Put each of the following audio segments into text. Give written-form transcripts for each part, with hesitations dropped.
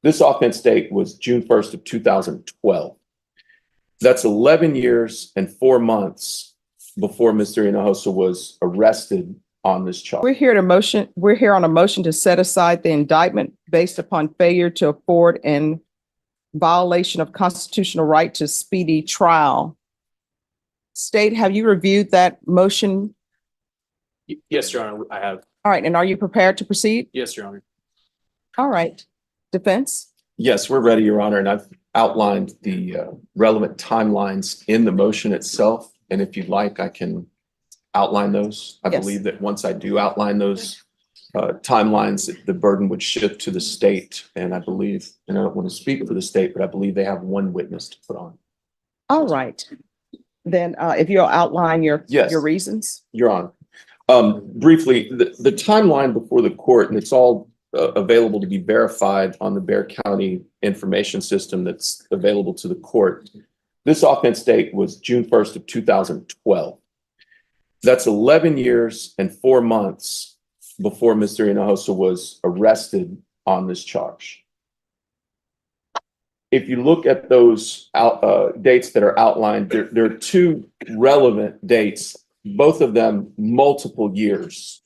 This offense date was June 1st of 2012. That's 11 years and 4 months before Mr. Hinojosa was arrested on this charge. We're here on a motion to set aside the indictment based upon failure to afford and violation of constitutional right to speedy trial. State, have you reviewed that motion? Yes, Your Honor, I have. All right, and are you prepared to proceed? Yes, Your Honor. All right. Defense? Yes, we're ready, Your Honor, and I've outlined the relevant timelines in the motion itself. And if you'd like, I can outline those. I believe that once I do outline those timelines, the burden would shift to the state. And I believe, and I don't want to speak for the state, but I believe they have one witness to put on. All right. Then if you'll outline your reasons. Your Honor. Briefly, the timeline before the court, and it's all available to be verified on the Bexar County information system that's available to the court. This offense date was June 1st of 2012. That's 11 years and 4 months before Mr. Hinojosa was arrested on this charge. If you look at those dates that are outlined, there are two relevant dates, both of them multiple years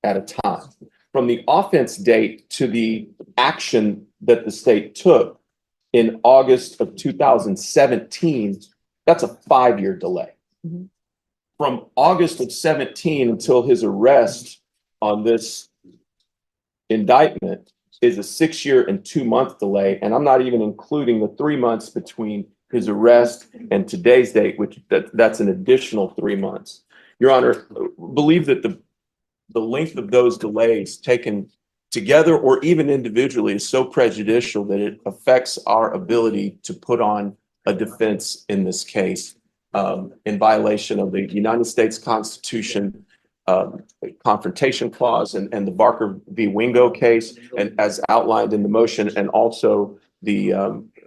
at a time. From the offense date to the action that the state took in August of 2017, that's a 5-year delay. Mm-hmm. From August of 17 until his arrest on this indictment is a 6-year and 2-month delay. And I'm not even including the 3 months between his arrest and today's date, which that's an additional 3 months. Your Honor, believe that the length of those delays taken together or even individually is so prejudicial that it affects our ability to put on a defense in this case in violation of the United States Constitution, confrontation clause and the Barker v. Wingo case, and as outlined in the motion, and also the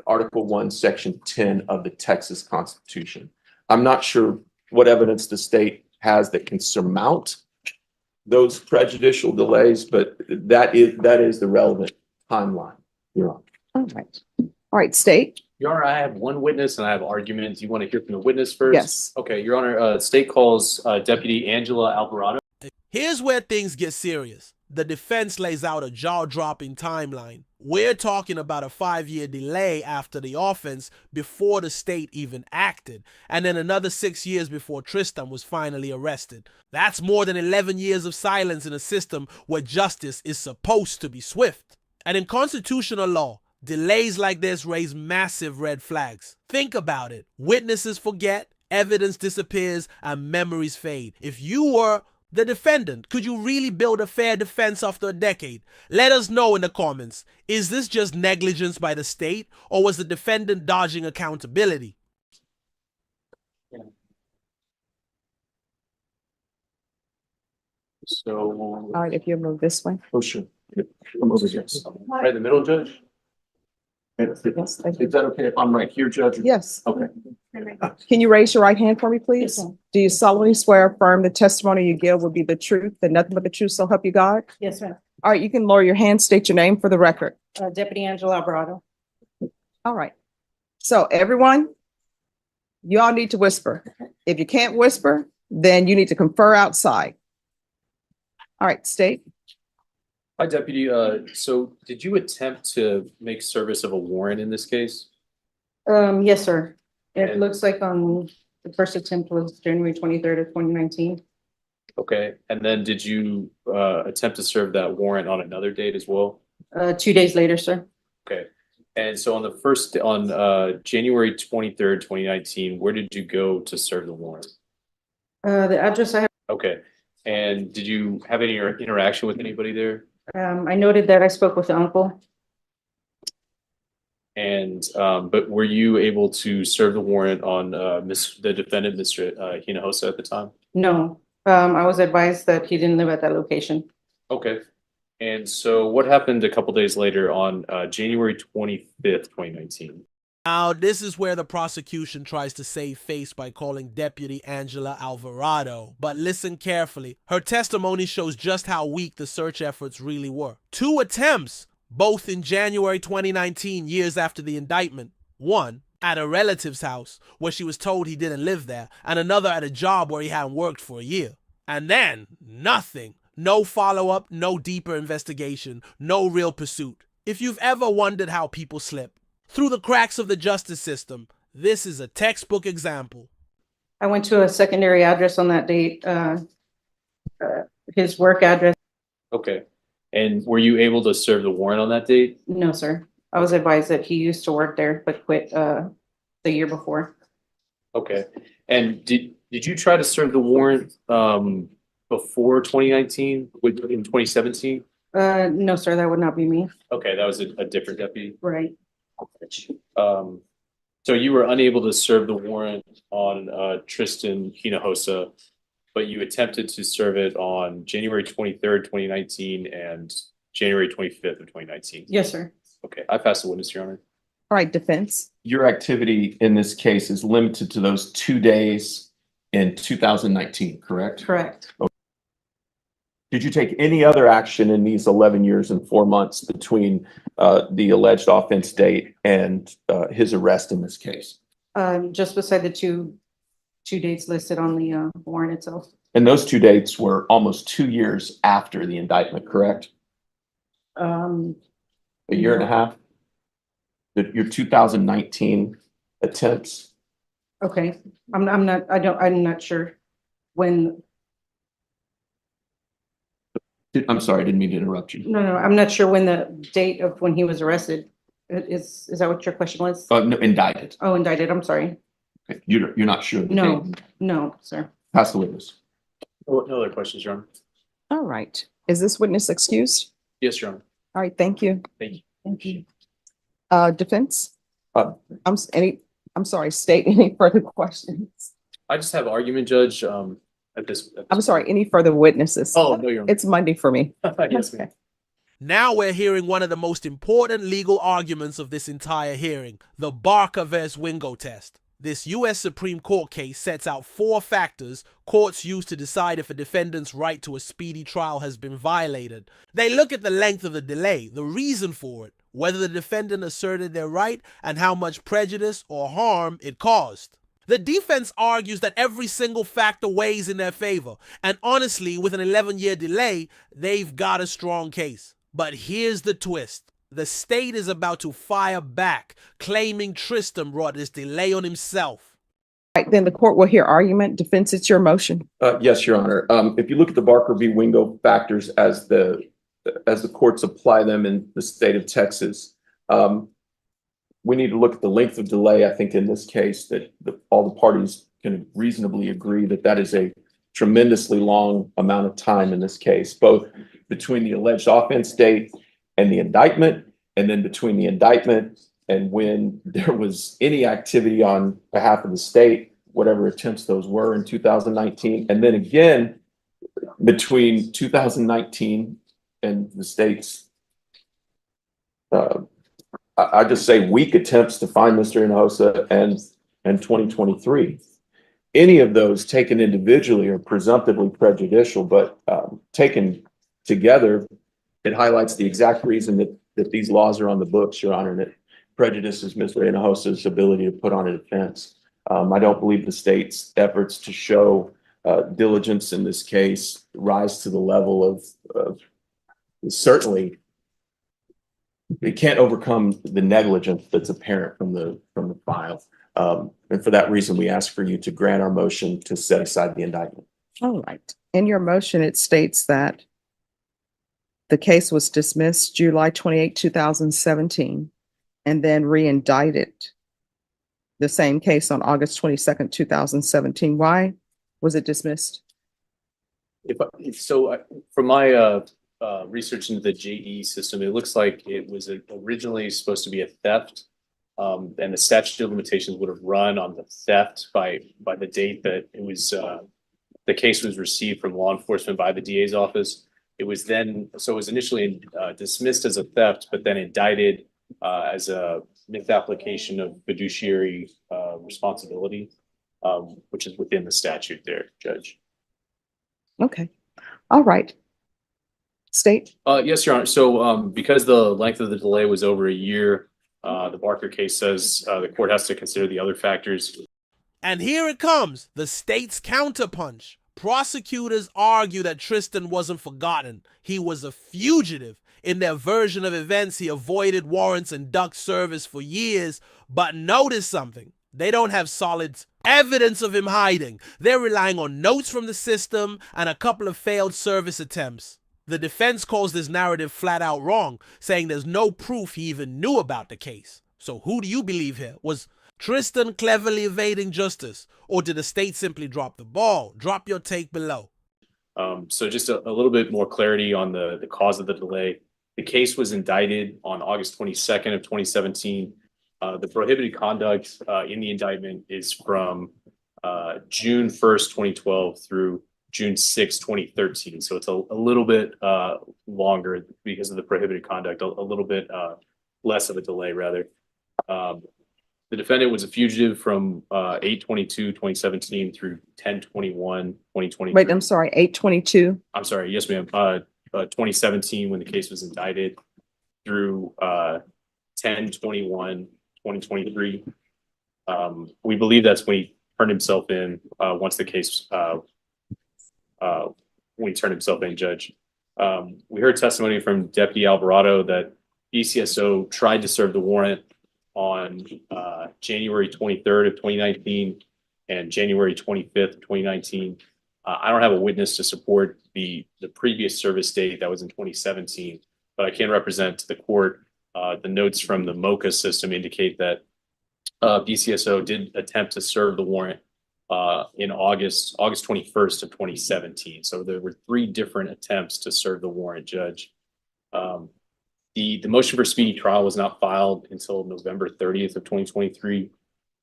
Article 1, Section 10 of the Texas Constitution. I'm not sure what evidence the state has that can surmount those prejudicial delays, but that is the relevant timeline, Your Honor. All right. All right, state. Your Honor, I have one witness and I have arguments. You want to hear from the witness first? Yes. Okay, Your Honor, state calls Deputy Angela Alvarado. Here's where things get serious. The defense lays out a jaw-dropping timeline. We're talking about a 5-year delay after the offense before the state even acted, and then another 6 years before Tristan was finally arrested. That's more than 11 years of silence in a system where justice is supposed to be swift. And in constitutional law, delays like this raise massive red flags. Think about it. Witnesses forget, evidence disappears, and memories fade. If you were the defendant, could you really build a fair defense after a decade? Let us know in the comments. Is this just negligence by the state, or was the defendant dodging accountability? So, All right, if you move this way. Oh, sure. I'm over here. right in the middle, Judge? Yes, thank you. Is that okay if I'm right here, Judge? Yes. Okay. Can you raise your right hand for me, please? Yes, ma'am. Do you solemnly swear or affirm the testimony you give will be the truth and nothing but the truth, so help you God? Yes, ma'am. All right, you can lower your hand, state your name for the record. Deputy Angela Alvarado. All right. So everyone, you all need to whisper. If you can't whisper, then you need to confer outside. All right, state. Hi, Deputy. So did you attempt to make service of a warrant in this case? Yes, sir. It And- looks like on the first attempt was January 23rd of 2019. Okay, and then did you attempt to serve that warrant on another date as well? 2 days later, sir. Okay, and so on January 23rd, 2019, where did you go to serve the warrant? The address I have, Okay, and did you have any interaction with anybody there? I noted that I spoke with the uncle. And but were you able to serve the warrant on the defendant, Mr. Hinojosa, at the time? No, I was advised that he didn't live at that location. Okay. And so what happened a couple days later on January 25th, 2019? Now, this is where the prosecution tries to save face by calling Deputy Angela Alvarado. But listen carefully. Her testimony shows just how weak the search efforts really were. 2 attempts both in January 2019, years after the indictment. One, at a relative's house where she was told he didn't live there, and another at a job where he hadn't worked for a year. And then, nothing. No follow-up, no deeper investigation, no real pursuit. If you've ever wondered how people slip through the cracks of the justice system, this is a textbook example. I went to a secondary address on that date, his work address. Okay. And were you able to serve the warrant on that date? No, sir. I was advised that he used to work there, but quit, the year before. Okay. And did you try to serve the warrant before 2019 in 2017? No, sir, that would not be me. Okay, that was a different deputy. Right. So you were unable to serve the warrant on Tristan Hinojosa, but you attempted to serve it on January 23rd, 2019 and January 25th of 2019. Yes, sir. Okay, I pass the witness, Your Honor. All right, defense. Your activity in this case is limited to those 2 days in 2019, correct? Correct. Did you take any other action in these 11 years and 4 months between the alleged offense date and his arrest in this case? Just beside the two dates listed on the warrant itself. And those 2 dates were almost 2 years after the indictment, correct? A year and a half? Your 2019 attempts? Okay, I'm not sure when. I'm sorry, I didn't mean to interrupt you. No, I'm not sure when the date of when he was arrested. Is that what your question was? No, indicted. Oh, indicted, I'm sorry. Okay, you're not sure of the No, date? no, sir. Pass the witness. No other questions, Your Honor? All right. Is this witness excused? Yes, Your Honor. All right, thank you. Thank you. Thank you. Defense? Uh, I'm sorry, state any further questions? I just have argument, Judge, at this. I'm sorry, any further witnesses? Oh, no, Your Honor. It's Monday for me. Yes, ma'am. Okay. Now we're hearing one of the most important legal arguments of this entire hearing, the Barker vs. Wingo test. This U.S. Supreme Court case sets out 4 factors courts use to decide if a defendant's right to a speedy trial has been violated. They look at the length of the delay, the reason for it, whether the defendant asserted their right, and how much prejudice or harm it caused. The defense argues that every single factor weighs in their favor, and honestly, with an 11-year delay, they've got a strong case. But here's the twist. The state is about to fire back, claiming Tristan brought this delay on himself. All right, then the court will hear argument. Defense, it's your motion. Yes, Your Honor. If you look at the Barker v. Wingo factors as the courts apply them in the state of Texas, we need to look at the length of delay. I think in this case that all the parties can reasonably agree that that is a tremendously long amount of time in this case, both between the alleged offense date and the indictment, and then between the indictment and when there was any activity on behalf of the state, whatever attempts those were in 2019, and then again between 2019 and the state's I just say weak attempts to find Mr. Hinojosa and 2023. Any of those taken individually are presumptively prejudicial, but taken together, it highlights the exact reason that these laws are on the books, Your Honor, and it prejudices Mr. Hinojosa's ability to put on a defense. I don't believe the state's efforts to show diligence in this case rise to the level of certainly it can't overcome the negligence that's apparent from the file. And for that reason, we ask for you to grant our motion to set aside the indictment. All right. In your motion, it states that the case was dismissed July 28, 2017, and then re-indicted the same case on August 22nd, 2017. Why was it dismissed? From my research into the JE system, it looks like it was originally supposed to be a theft, and the statute of limitations would have run on the theft by the date that it was the case was received from law enforcement by the DA's office. It was initially dismissed as a theft, but then indicted as a misapplication of fiduciary responsibility, which is within the statute there, Judge. Okay. All right. State? Yes, Your Honor. So, because the length of the delay was over a year, the Barker case says, the court has to consider the other factors. And here it comes, the state's counterpunch. Prosecutors argue that Tristan wasn't forgotten. He was a fugitive. In their version of events, he avoided warrants and ducked service for years. But notice something. They don't have solid evidence of him hiding. They're relying on notes from the system and a couple of failed service attempts. The defense calls this narrative flat out wrong, saying there's no proof he even knew about the case. So who do you believe here? Was Tristan cleverly evading justice, or did the state simply drop the ball? Drop your take below. So just a little bit more clarity on the cause of the delay. The case was indicted on August 22nd of 2017. The prohibited conduct in the indictment is from June 1st, 2012 through June 6th, 2013. So it's a little bit longer because of the prohibited conduct, a little bit less of a delay rather. The defendant was a fugitive from 8/22/2017 through 10/21/2023. Wait, I'm sorry, 8/22? I'm sorry, yes, ma'am. 2017 when the case was indicted through 10/21/2023. We believe that's when he turned himself in once the case when he turned himself in, Judge. We heard testimony from Deputy Alvarado that DCSO tried to serve the warrant on January 23rd of 2019 and January 25th of 2019. I don't have a witness to support the previous service date that was in 2017, but I can represent to the court the notes from the MOCA system indicate that DCSO did attempt to serve the warrant in August 21st of 2017. So there were 3 different attempts to serve the warrant, Judge. The motion for speedy trial was not filed until November 30th of 2023.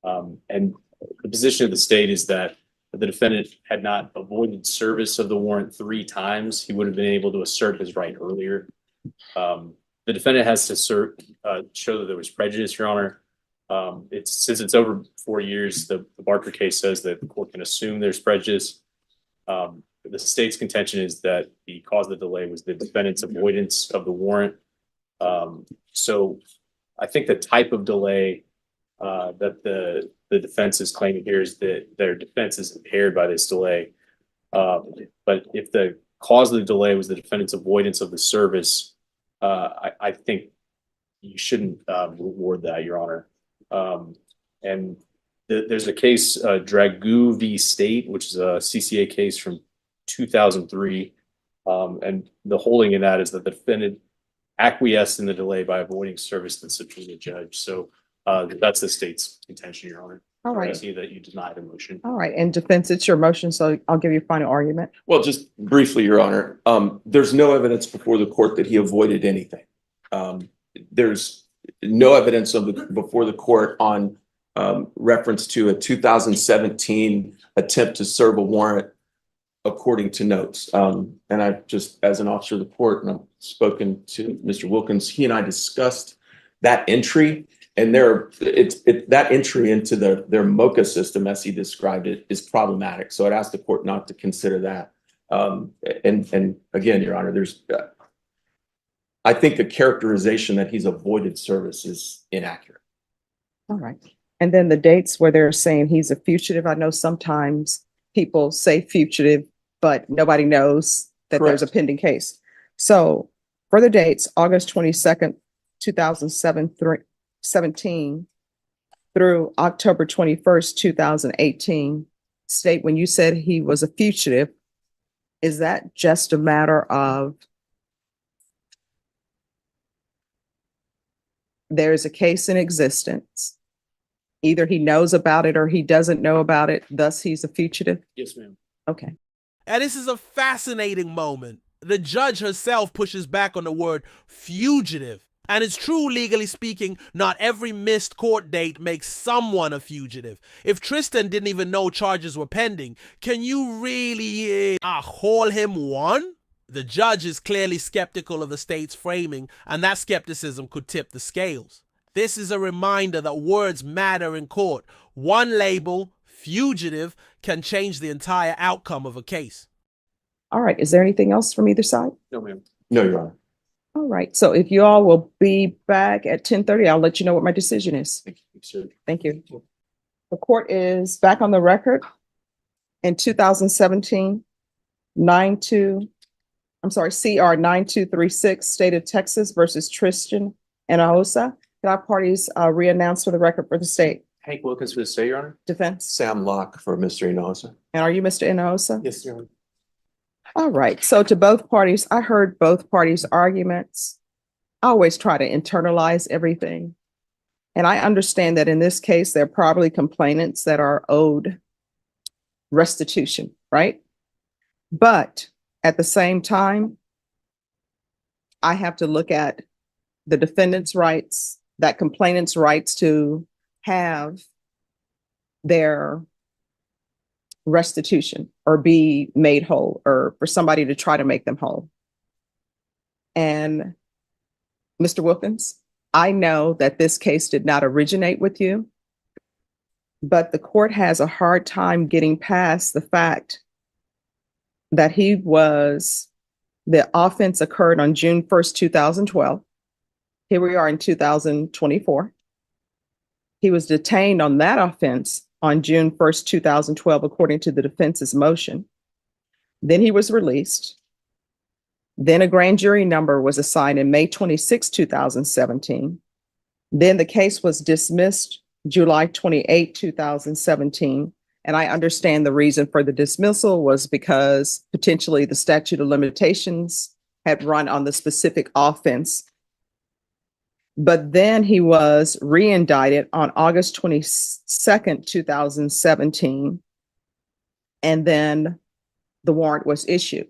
And the position of the state is that the defendant had not avoided service of the warrant 3 times. He would have been able to assert his right earlier. The defendant has to show that there was prejudice, Your Honor. Since it's over 4 years, the Barker case says that the court can assume there's prejudice. The state's contention is that the cause of the delay was the defendant's avoidance of the warrant. So I think the type of delay that the defense is claiming here is that their defense is impaired by this delay. But if the cause of the delay was the defendant's avoidance of the service, I think you shouldn't reward that, Your Honor. And there's a case, Dragoo v. State, which is a CCA case from 2003. And the holding in that is that the defendant acquiesced in the delay by avoiding service to the subpoenaed judge. So that's the state's contention, Your Honor. All right. I see that you denied the motion. All right, and defense, it's your motion, so I'll give you a final argument. Well, just briefly, Your Honor, there's no evidence before the court that he avoided anything. There's no evidence before the court on reference to a 2017 attempt to serve a warrant according to notes. And I just, as an officer of the court, and I've spoken to Mr. Wilkins, he and I discussed that entry, and that entry into their MOCA system, as he described it, is problematic. So I'd ask the court not to consider that. And again, Your Honor, I think the characterization that he's avoided service is inaccurate. All right. And then the dates where they're saying he's a fugitive. I know sometimes people say fugitive, but nobody knows that there's a pending case. So for the dates, August 22nd, 2017 through October 21st, 2018, state when you said he was a fugitive, is that just a matter of there's a case in existence? Either he knows about it or he doesn't know about it, thus he's a fugitive? Yes, ma'am. Okay. And this is a fascinating moment. The judge herself pushes back on the word fugitive. And it's true, legally speaking, not every missed court date makes someone a fugitive. If Tristan didn't even know charges were pending, can you really haul him one? The judge is clearly skeptical of the state's framing, and that skepticism could tip the scales. This is a reminder that words matter in court. One label, fugitive, can change the entire outcome of a case. All right. Is there anything else from either side? No, ma'am. No, Your Honor. All right, so if you all will be back at 10:30, I'll let you know what my decision is. Thank you, sir. Thank you. The court is back on the record in 2017, 92, I'm sorry, CR 9236, State of Texas versus Tristan Enohosa. Can our parties re-announce for the record for the state Hank Wilkins for the state, Your Honor. defense? Sam Locke for Mr. Enosa. And are you Mr. Enohosa? Yes, Your Honor. All right, so to both parties, I heard both parties' arguments. I always try to internalize everything. And I understand that in this case, there are probably complainants that are owed restitution, right? But at the same time, I have to look at the defendant's rights, that complainant's rights to have their restitution or be made whole, or for somebody to try to make them whole. And Mr. Wilkins, I know that this case did not originate with you, but the court has a hard time getting past the fact that the offense occurred on June 1st, 2012. Here we are in 2024. He was detained on that offense on June 1st, 2012, according to the defense's motion. Then he was released. Then a grand jury number was assigned in May 26, 2017. Then the case was dismissed July 28, 2017. And I understand the reason for the dismissal was because potentially the statute of limitations had run on the specific offense. But then he was re-indicted on August 22nd, 2017. And then the warrant was issued.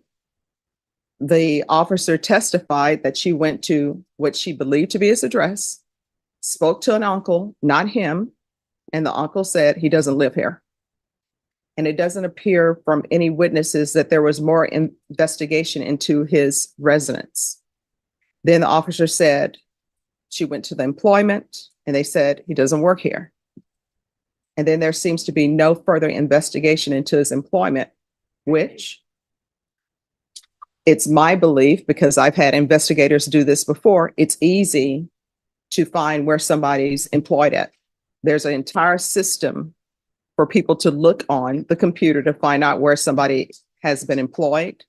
The officer testified that she went to what she believed to be his address, spoke to an uncle, not him, and the uncle said he doesn't live here. And it doesn't appear from any witnesses that there was more investigation into his residence. Then the officer said she went to the employment and they said he doesn't work here. And then there seems to be no further investigation into his employment, which it's my belief, because I've had investigators do this before, it's easy to find where somebody's employed at. There's an entire system for people to look on the computer to find out where somebody has been employed.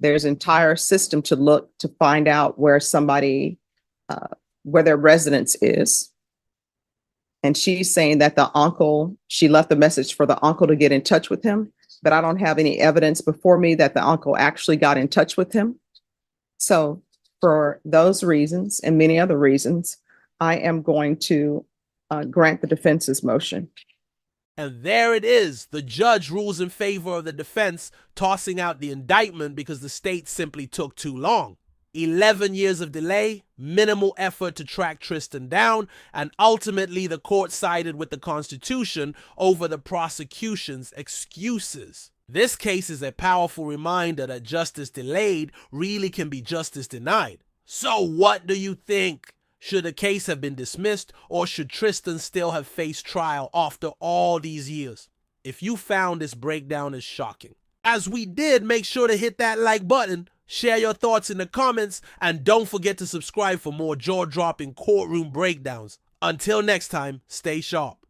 There's an entire system to look to find out where somebody, where their residence is. And she's saying that the uncle, she left a message for the uncle to get in touch with him, but I don't have any evidence before me that the uncle actually got in touch with him. So for those reasons and many other reasons, I am going to grant the defense's motion. And there it is. The judge rules in favor of the defense, tossing out the indictment because the state simply took too long. 11 years of delay, minimal effort to track Tristan down, and ultimately the court sided with the Constitution over the prosecution's excuses. This case is a powerful reminder that justice delayed really can be justice denied. So what do you think? Should the case have been dismissed, or should Tristan still have faced trial after all these years? If you found this breakdown as shocking, as we did, make sure to hit that like button, share your thoughts in the comments, and don't forget to subscribe for more jaw-dropping courtroom breakdowns. Until next time, stay sharp.